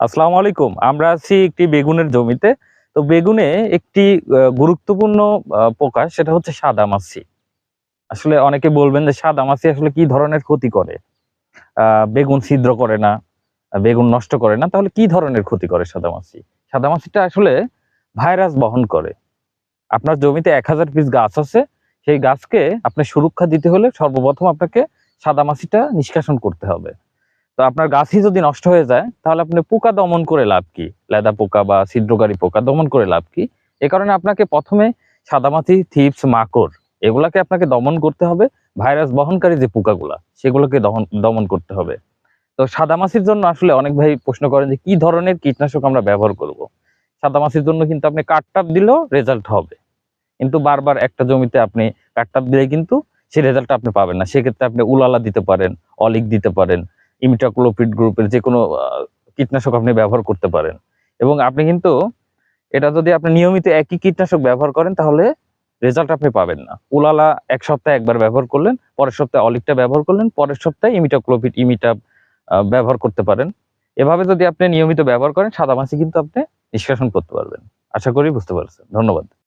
আসসালামু আলাইকুম। আমরা আছি একটি বেগুনের জমিতে। তো বেগুনে একটি গুরুত্বপূর্ণ পোকা সেটা হচ্ছে সাদামাছি। আসলে অনেকে বলবেন যে সাদামাছি আসলে কি ধরনের ক্ষতি করে? আ বেগুন ছিদ্র করে না, বেগুন নষ্ট করে না। তাহলে কি ধরনের ক্ষতি করে সাদামাছি? সাদামাছিটা আসলে ভাইরাস বহন করে। আপনার জমিতে ১,০০০ পিস গাছ আছে। সেই গাছকে আপনি সুরক্ষা দিতে হলে সর্বপ্রথম আপনাকে সাদামাছিটা নিষ্কাশন করতে হবে। তো আপনার গাছই যদি নষ্ট হয়ে যায় তাহলে আপনি পোকা দমন করে লাভ কি? লেদা পোকা বা ছিদ্রকারী পোকা দমন করে লাভ কি? এ কারণে আপনাকে ১ম এ সাদামাছি, থিপস, মাকড় এগুলাকে আপনাকে দমন করতে হবে। ভাইরাস বহনকারী যে পোকাগুলা সেগুলোকে দমন করতে হবে। তো সাদামাছির জন্য আসলে অনেক ভাই প্রশ্ন করেন যে কি ধরনের কীটনাশক আমরা ব্যবহার করব? সাদামাছির জন্য কিন্তু আপনি কাঠটাপ দিলেও রেজাল্ট হবে। কিন্তু বারবার একটা জমিতে আপনি কাঠটাপ দিলে কিন্তু সেই রেজাল্টটা আপনি পাবেন না। সেক্ষেত্রে আপনি উলালা দিতে পারেন, অলিক দিতে পারেন, ইমিডাক্লোপিড গ্রুপের যেকোনো কীটনাশক আপনি ব্যবহার করতে পারেন। এবং আপনি কিন্তু এটা যদি আপনি নিয়মিত একই কীটনাশক ব্যবহার করেন তাহলে রেজাল্ট আপনি পাবেন না। উলালা ১ সপ্তাহে একবার ব্যবহার করলেন, পরের সপ্তাহে অলিকটা ব্যবহার করলেন, পরের সপ্তাহে ইমিডাক্লোপিড, ইমিটাব ব্যবহার করতে পারেন। এভাবে যদি আপনি নিয়মিত ব্যবহার করেন সাদামাছি কিন্তু আপনি নিষ্কাশন করতে পারবেন। আশা করি বুঝতে পারছেন। ধন্যবাদ।